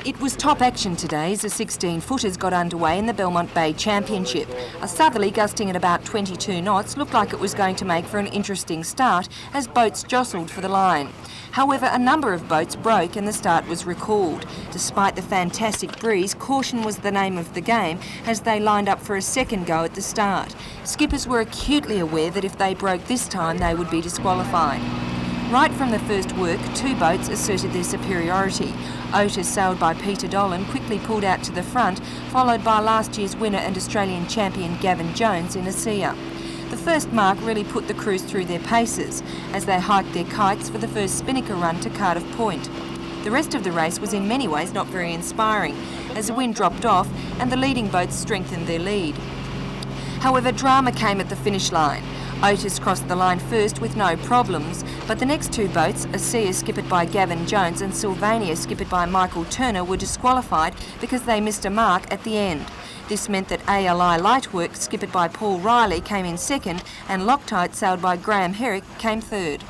It was top action today as the 16-footers got underway in the Belmont Bay Championship. A southerly gusting at about 22 knots looked like it was going to make for an interesting start as boats jostled for the line. However, a number of boats broke and the start was recalled. Despite the fantastic breeze, caution was the name of the game as they lined up for a second go at the start. Skippers were acutely aware that if they broke this time, they would be disqualified. Right from the first work, two boats asserted their superiority. Otis, sailed by Peter Dolan, quickly pulled out to the front, followed by last year's winner and Australian champion Gavin Jones in Asia. The first mark really put the crews through their paces as they hiked their kites for the first spinnaker run to Cardiff Point. The rest of the race was in many ways not very inspiring as the wind dropped off and the leading boats strengthened their lead. However, drama came at the finish line. Otis crossed the line first with no problems, but the next two boats, Asia skippered by Gavin Jones and Sylvania skippered by Michael Turner, were disqualified because they missed a mark at the end. This meant that ALI Lightwork, skippered by Paul Riley, came in second and Loctite, sailed by Graham Herrick, came third.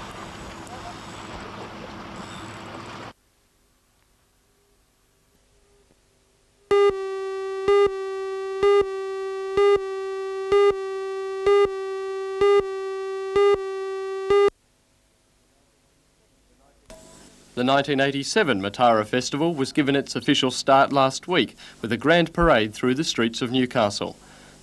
The 1987 Matara Festival was given its official start last week with a grand parade through the streets of Newcastle.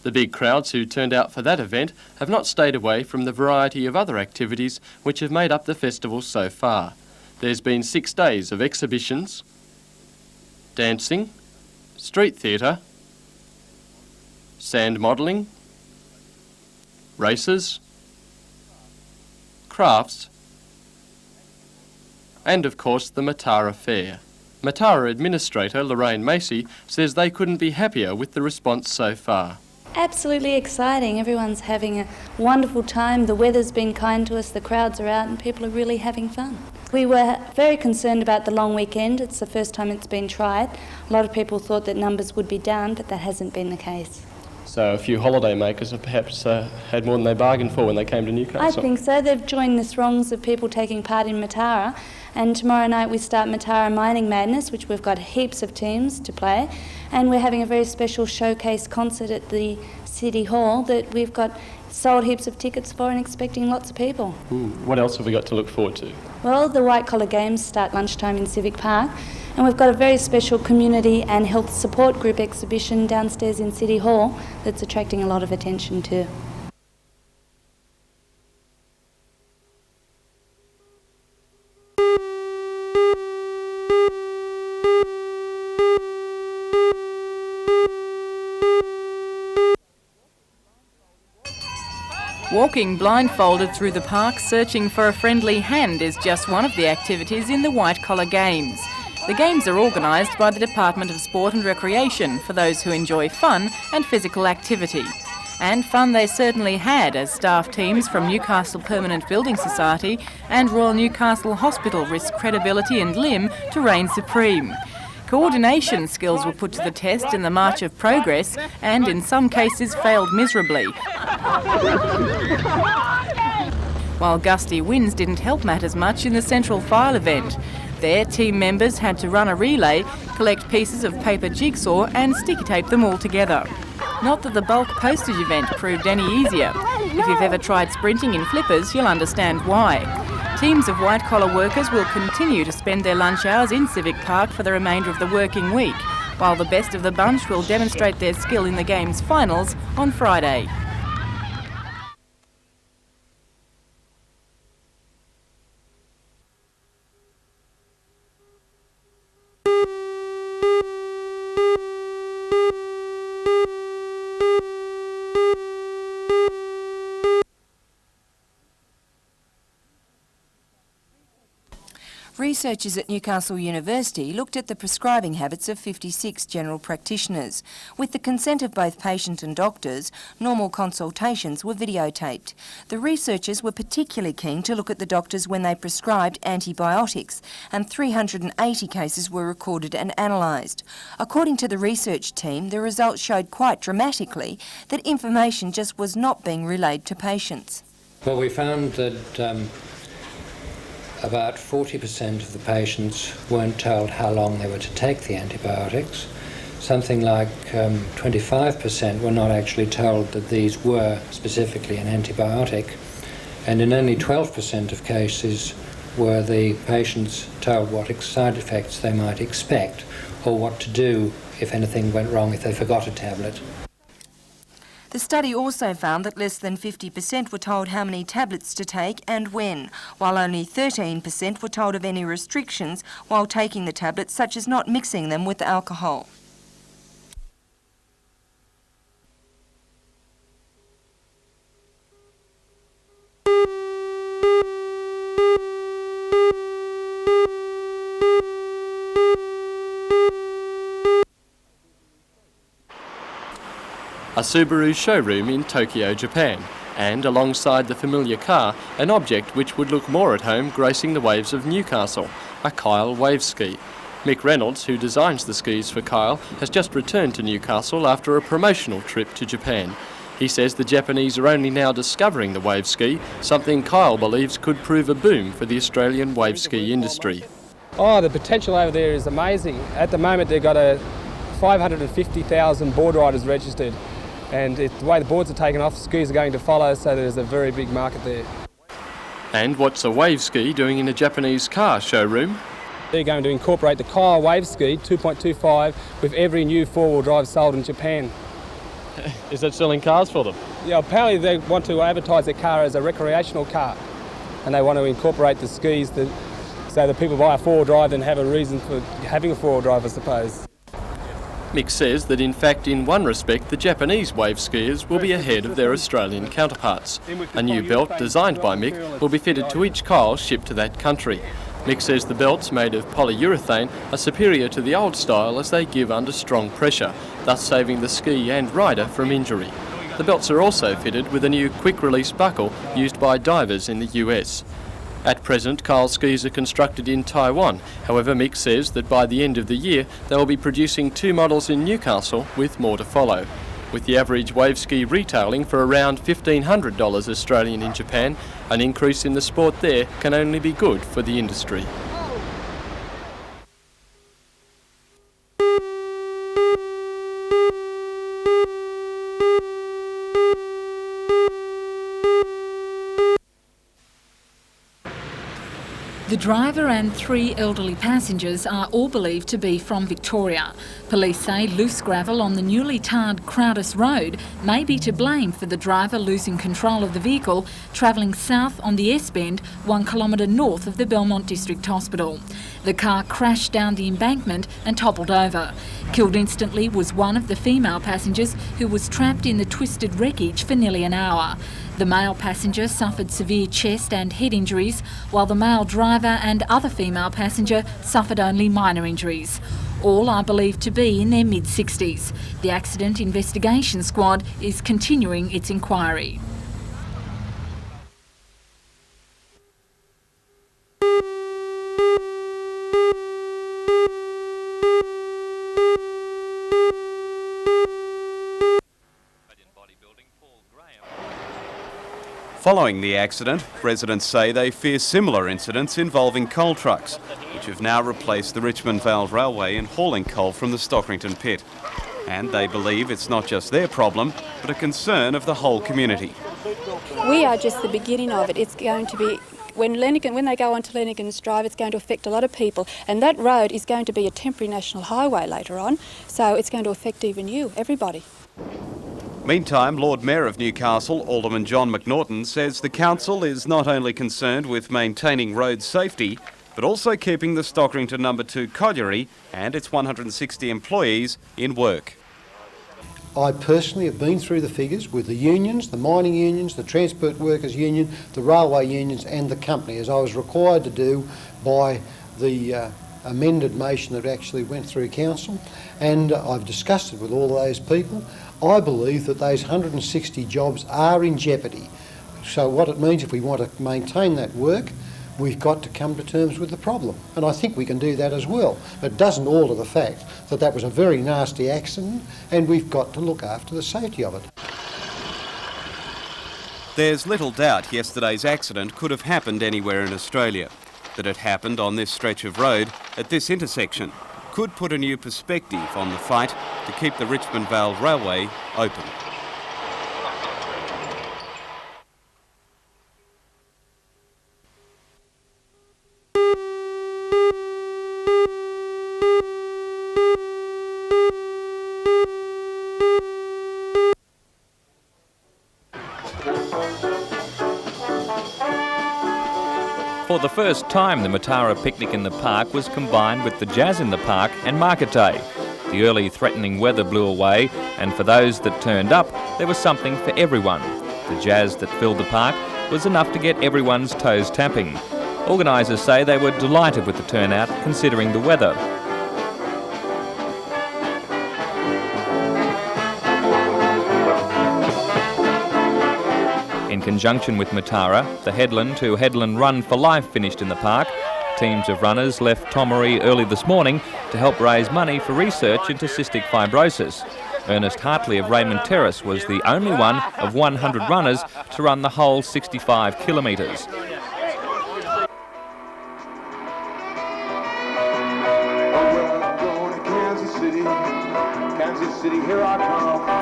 The big crowds who turned out for that event have not stayed away from the variety of other activities which have made up the festival so far. There's been 6 days of exhibitions, dancing, street theatre, sand modelling, races, crafts, and of course the Matara Fair. Matara Administrator Lorraine Macy says they couldn't be happier with the response so far. Absolutely exciting. Everyone's having a wonderful time. The weather's been kind to us, the crowds are out and people are really having fun. We were very concerned about the long weekend. It's the first time it's been tried. A lot of people thought that numbers would be down, but that hasn't been the case. So a few holiday makers have perhaps had more than they bargained for when they came to Newcastle. I think so. They've joined the throngs of people taking part in Matara. And tomorrow night we start Matara Mining Madness, which we've got heaps of teams to play. And we're having a very special showcase concert at the City Hall that we've got sold heaps of tickets for and expecting lots of people. What else have we got to look forward to? Well, the White Collar Games start lunchtime in Civic Park. And we've got a very special community and health support group exhibition downstairs in City Hall that's attracting a lot of attention too. Walking blindfolded through the park searching for a friendly hand is just one of the activities in the White Collar Games. The games are organised by the Department of Sport and Recreation for those who enjoy fun and physical activity. And fun they certainly had as staff teams from Newcastle Permanent Building Society and Royal Newcastle Hospital risked credibility and limb to reign supreme. Coordination skills were put to the test in the March of Progress and in some cases failed miserably. While gusty winds didn't help matters much in the Central File event. There, team members had to run a relay, collect pieces of paper jigsaw and sticky tape them all together. Not that the bulk postage event proved any easier. If you've ever tried sprinting in flippers, you'll understand why. Teams of white-collar workers will continue to spend their lunch hours in Civic Park for the remainder of the working week, while the best of the bunch will demonstrate their skill in the game's finals on Friday. Researchers at Newcastle University looked at the prescribing habits of 56 general practitioners. With the consent of both patient and doctors, normal consultations were videotaped. The researchers were particularly keen to look at the doctors when they prescribed antibiotics, and 380 cases were recorded and analysed. According to the research team, the results showed quite dramatically that information just was not being relayed to patients. Well, we found that about 40% of the patients weren't told how long they were to take the antibiotics. Something like 25% were not actually told that these were specifically an antibiotic. And in only 12% of cases were the patients told what side effects they might expect or what to do if anything went wrong if they forgot a tablet. The study also found that less than 50% were told how many tablets to take and when, while only 13% were told of any restrictions while taking the tablets, such as not mixing them with alcohol. A Subaru showroom in Tokyo, Japan, and alongside the familiar car, an object which would look more at home gracing the waves of Newcastle, a Kyle wave ski. Mick Reynolds, who designs the skis for Kyle, has just returned to Newcastle after a promotional trip to Japan. He says the Japanese are only now discovering the wave ski, something Kyle believes could prove a boom for the Australian wave ski industry. Oh, the potential over there is amazing. At the moment they've got 550,000 board riders registered. And the way the boards are taken off, skis are going to follow, so there's a very big market there. And what's a wave ski doing in a Japanese car showroom? They're going to incorporate the Kyle wave ski 2.25 with every new four-wheel drive sold in Japan. Is that selling cars for them? Yeah, apparently they want to advertise their car as a recreational car, and they want to incorporate the skis so that people buy a four-wheel drive and have a reason for having a four-wheel drive, I suppose. Mick says that in fact, in one respect, the Japanese wave skiers will be ahead of their Australian counterparts. A new belt designed by Mick will be fitted to each Kyle shipped to that country. Mick says the belts, made of polyurethane, are superior to the old style as they give under strong pressure, thus saving the ski and rider from injury. The belts are also fitted with a new quick-release buckle used by divers in the US. At present, Kyle skis are constructed in Taiwan. However, Mick says that by the end of the year, they will be producing 2 models in Newcastle, with more to follow. With the average wave ski retailing for around $1,500 Australian in Japan, an increase in the sport there can only be good for the industry. The driver and 3 elderly passengers are all believed to be from Victoria. Police say loose gravel on the newly tarred Crowdis road may be to blame for the driver losing control of the vehicle travelling south on the S-bend 1 kilometre north of the Belmont District Hospital. The car crashed down the embankment and toppled over. Killed instantly was one of the female passengers who was trapped in the twisted wreckage for nearly an hour. The male passenger suffered severe chest and head injuries, while the male driver and other female passenger suffered only minor injuries. All are believed to be in their mid-60s. The Accident Investigation Squad is continuing its inquiry. Following the accident, residents say they fear similar incidents involving coal trucks, which have now replaced the Richmond Vale Railway in hauling coal from the Stockrington pit. And they believe it's not just their problem, but a concern of the whole community. We are just the beginning of it. It's going to be, when they go on to Lenigan's Drive, it's going to affect a lot of people. And that road is going to be a temporary national highway later on, so it's going to affect even you, everybody. Meantime, Lord Mayor of Newcastle, Alderman John McNaughton, says the council is not only concerned with maintaining road safety, but also keeping the Stockrington No. 2 colliery and its 160 employees in work. I personally have been through the figures with the unions, the mining unions, the Transport Workers Union, the railway unions and the company, as I was required to do by the amended motion that actually went through council, and I've discussed it with all those people. I believe that those 160 jobs are in jeopardy. So what it means, if we want to maintain that work, we've got to come to terms with the problem. And I think we can do that as well. But it doesn't alter the fact that that was a very nasty accident and we've got to look after the safety of it. There's little doubt yesterday's accident could have happened anywhere in Australia. that it happened on this stretch of road at this intersection could put a new perspective on the fight to keep the Richmond Vale Railway open. For the first time, the Matara picnic in the park was combined with the jazz in the park and market day. The early threatening weather blew away, and for those that turned up, there was something for everyone. The jazz that filled the park was enough to get everyone's toes tapping. Organisers say they were delighted with the turnout, considering the weather. In conjunction with Matara, the Headland to Headland Run for Life finished in the park. Teams of runners left Tomaree early this morning to help raise money for research into cystic fibrosis. Ernest Hartley of Raymond Terrace was the only one of 100 runners to run the whole 65 kilometres.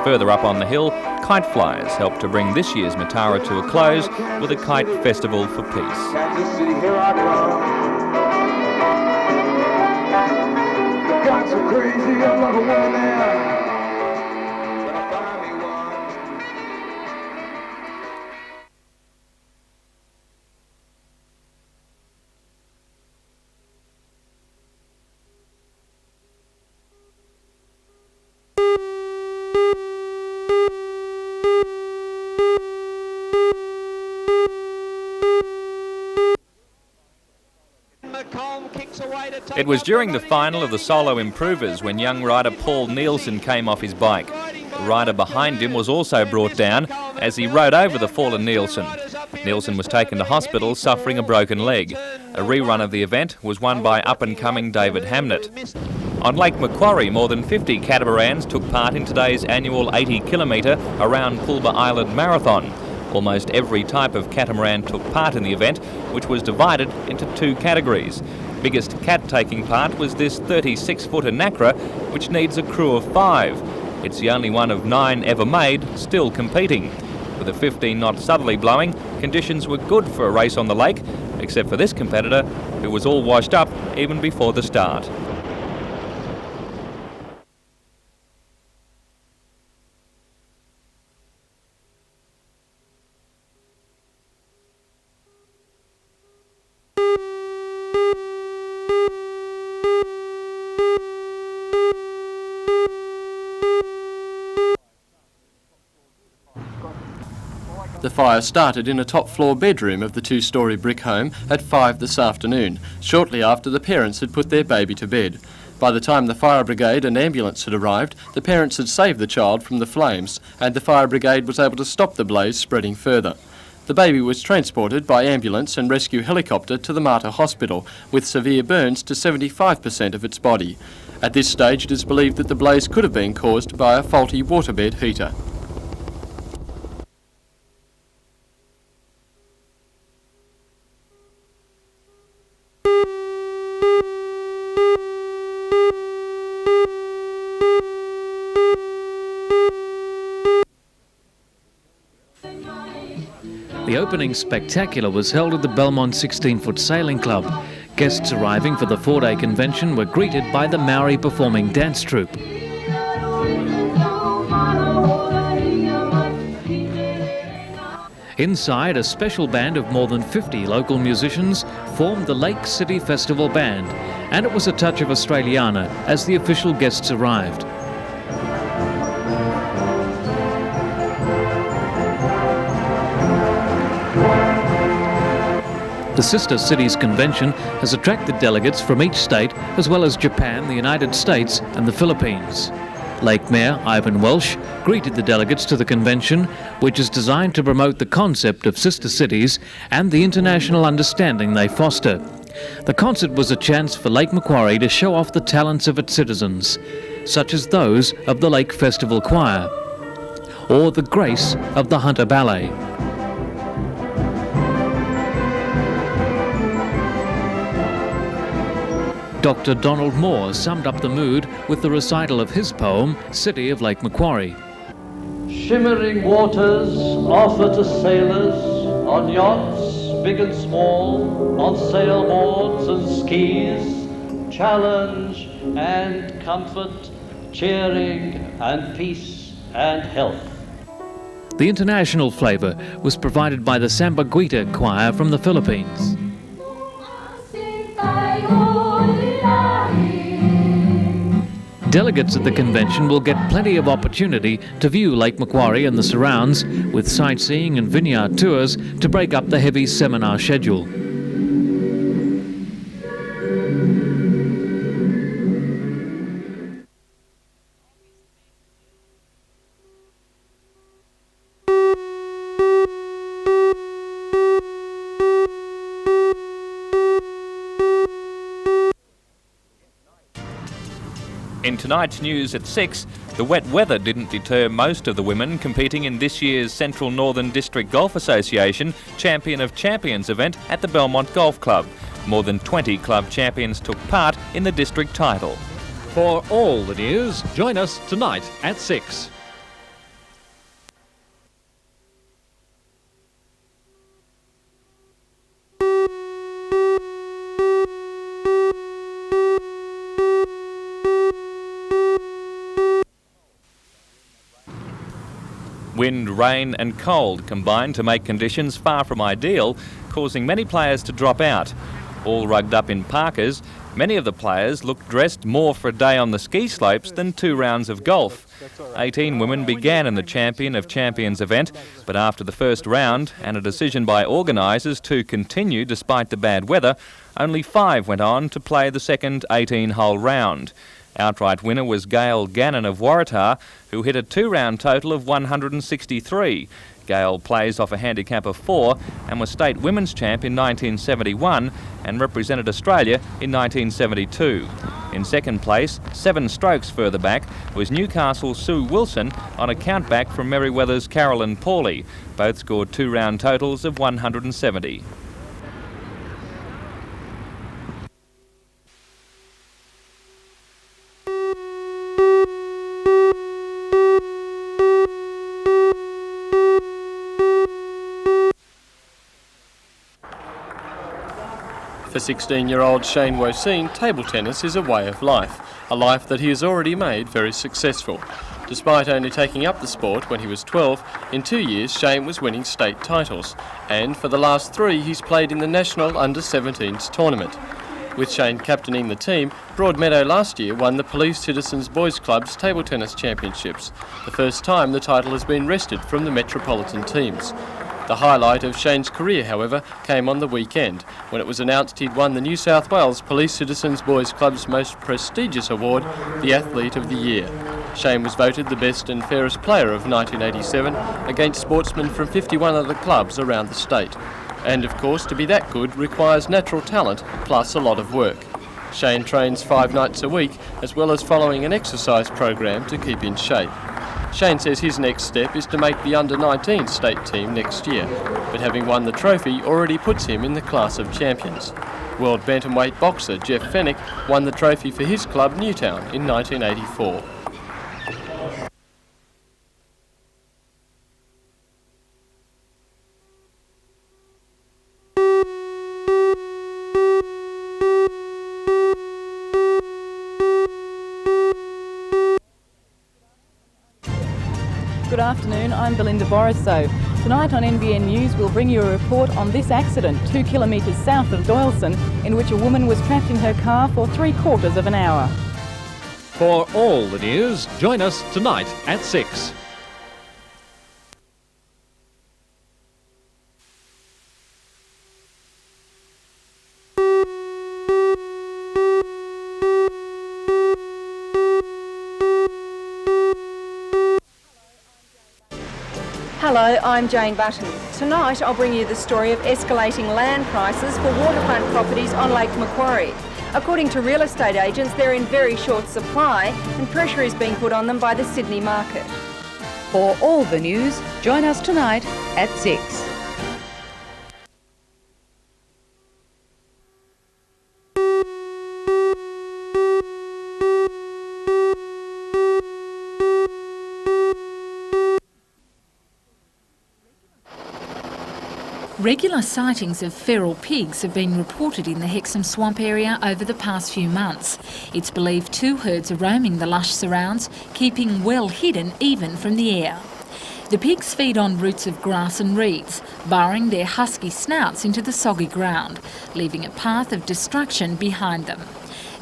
Further up on the hill, kite flyers helped to bring this year's Matara to a close with a kite festival for peace. Kansas City, here I come. The kites are crazy, I love a woman there. It was during the final of the solo improvers when young rider Paul Nielsen came off his bike. The rider behind him was also brought down as he rode over the fallen Nielsen. Nielsen was taken to hospital suffering a broken leg. A rerun of the event was won by up-and-coming David Hamnett. On Lake Macquarie, more than 50 catamarans took part in today's annual 80-kilometre around Pulbah Island Marathon. Almost every type of catamaran took part in the event, which was divided into two categories. Biggest cat taking part was this 36-footer Nacra, which needs a crew of 5. It's the only one of 9 ever made, still competing. With a 15-knot southerly blowing, conditions were good for a race on the lake, except for this competitor, who was all washed up even before the start. The fire started in a top-floor bedroom of the 2-storey brick home at 5 this afternoon, shortly after the parents had put their baby to bed. By the time the fire brigade and ambulance had arrived, the parents had saved the child from the flames, and the fire brigade was able to stop the blaze spreading further. The baby was transported by ambulance and rescue helicopter to the Matara Hospital, with severe burns to 75% of its body. At this stage, it is believed that the blaze could have been caused by a faulty waterbed heater. The opening spectacular was held at the Belmont 16-foot Sailing Club. Guests arriving for the 4-day convention were greeted by the Maori performing dance troupe. Inside, a special band of more than 50 local musicians formed the Lake City Festival Band, and it was a touch of Australiana as the official guests arrived. The Sister Cities Convention has attracted delegates from each state, as well as Japan, the United States and the Philippines. Lake Mayor Ivan Welsh greeted the delegates to the convention, which is designed to promote the concept of sister cities and the international understanding they foster. The concert was a chance for Lake Macquarie to show off the talents of its citizens, such as those of the Lake Festival Choir, or the grace of the Hunter Ballet. Dr. Donald Moore summed up the mood with the recital of his poem, City of Lake Macquarie. Shimmering waters offer to sailors on yachts, big and small, on sailboards and skis, challenge and comfort, cheering and peace and health. The international flavour was provided by the Samba Guita choir from the Philippines. Delegates at the convention will get plenty of opportunity to view Lake Macquarie and the surrounds, with sightseeing and vineyard tours to break up the heavy seminar schedule. In tonight's news at 6, the wet weather didn't deter most of the women competing in this year's Central Northern District Golf Association Champion of Champions event at the Belmont Golf Club. More than 20 club champions took part in the district title. For all the news, join us tonight at 6. Wind, rain and cold combined to make conditions far from ideal, causing many players to drop out. All rugged up in parkas, many of the players looked dressed more for a day on the ski slopes than 2 rounds of golf. 18 women began in the Champion of Champions event, but after the first round and a decision by organisers to continue despite the bad weather, only 5 went on to play the second 18-hole round. Outright winner was Gail Gannon of Waterbed, who hit a 2-round total of 163. Gail plays off a handicap of 4 and was state women's champ in 1971 and represented Australia in 1972. In second place, 7 strokes further back, was Newcastle's Sue Wilson on a countback from Merryweather's Carolyn Pawley. Both scored 2-round totals of 170. For 16-year-old Shane Woseen, table tennis is a way of life, a life that he has already made very successful. Despite only taking up the sport when he was 12, in 2 years Shane was winning state titles, and for the last 3 he's played in the National Under-17s tournament. With Shane captaining the team, Broadmeadow last year won the Police Citizens Boys Club's Table Tennis Championships, the first time the title has been wrested from the metropolitan teams. The highlight of Shane's career, however, came on the weekend, when it was announced he'd won the New South Wales Police Citizens Boys Club's most prestigious award, the Athlete of the Year. Shane was voted the best and fairest player of 1987 against sportsmen from 51 other clubs around the state. And of course, to be that good requires natural talent plus a lot of work. Shane trains 5 nights a week, as well as following an exercise program to keep in shape. Shane says his next step is to make the under-19 state team next year, but having won the trophy already puts him in the class of champions. World bantamweight boxer Jeff Fennick won the trophy for his club Newtown in 1984. Good afternoon, I'm Belinda Borissow. Tonight on NBN News we'll bring you a report on this accident 2 kilometres south of Doyleson, in which a woman was trapped in her car for 3/4 of an hour. For all the news, join us tonight at 6. Hello, I'm Jane Button. Tonight I'll bring you the story of escalating land prices for waterfront properties on Lake Macquarie. According to real estate agents, they're in very short supply and pressure is being put on them by the Sydney market. For all the news, join us tonight at 6. Regular sightings of feral pigs have been reported in the Hexham swamp area over the past few months. It's believed 2 herds are roaming the lush surrounds, keeping well hidden even from the air. The pigs feed on roots of grass and reeds, burrowing their husky snouts into the soggy ground, leaving a path of destruction behind them.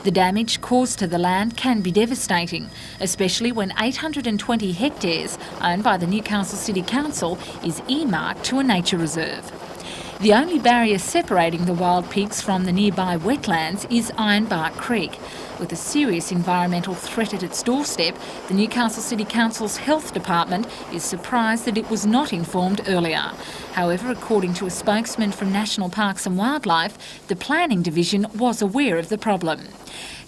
The damage caused to the land can be devastating, especially when 820 hectares owned by the Newcastle City Council is earmarked to a nature reserve. The only barrier separating the wild pigs from the nearby wetlands is Ironbark Creek. With a serious environmental threat at its doorstep, the Newcastle City Council's Health Department is surprised that it was not informed earlier. However, according to a spokesman from National Parks and Wildlife, the Planning Division was aware of the problem.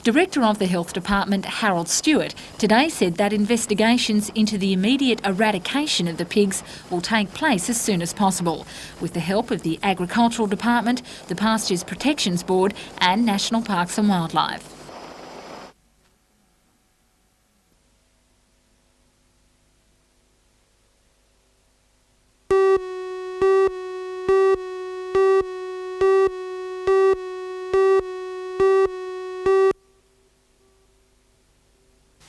Director of the Health Department, Harold Stewart, today said that investigations into the immediate eradication of the pigs will take place as soon as possible, with the help of the Agricultural Department, the Pastures Protections Board and National Parks and Wildlife.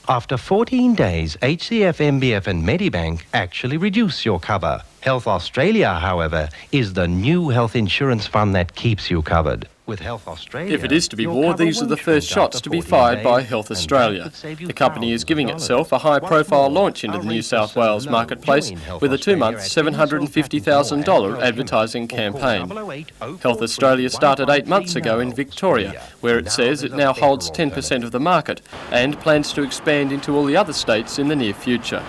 After 14 days, HCF, MBF and Medibank actually reduce your cover. Health Australia, however, is the new health insurance fund that keeps you covered. With Health Australia, if it is to be war, these are the first shots to be fired by Health Australia. The company is giving itself a high-profile launch into the New South Wales marketplace with a 2-month $750,000 advertising campaign. Health Australia started 8 months ago in Victoria, where it says it now holds 10% of the market and plans to expand into all the other states in the near future.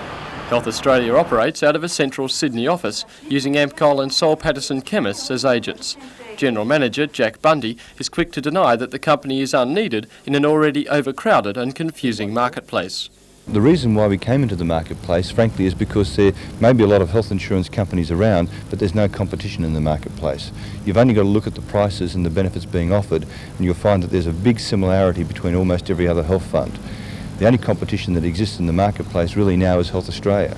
Health Australia operates out of a central Sydney office using Amcol and Soul Pattinson chemists as agents. General Manager Jack Bundy is quick to deny that the company is unneeded in an already overcrowded and confusing marketplace. The reason why we came into the marketplace, frankly, is because there may be a lot of health insurance companies around, but there's no competition in the marketplace. You've only got to look at the prices and the benefits being offered, and you'll find that there's a big similarity between almost every other health fund. The only competition that exists in the marketplace really now is Health Australia.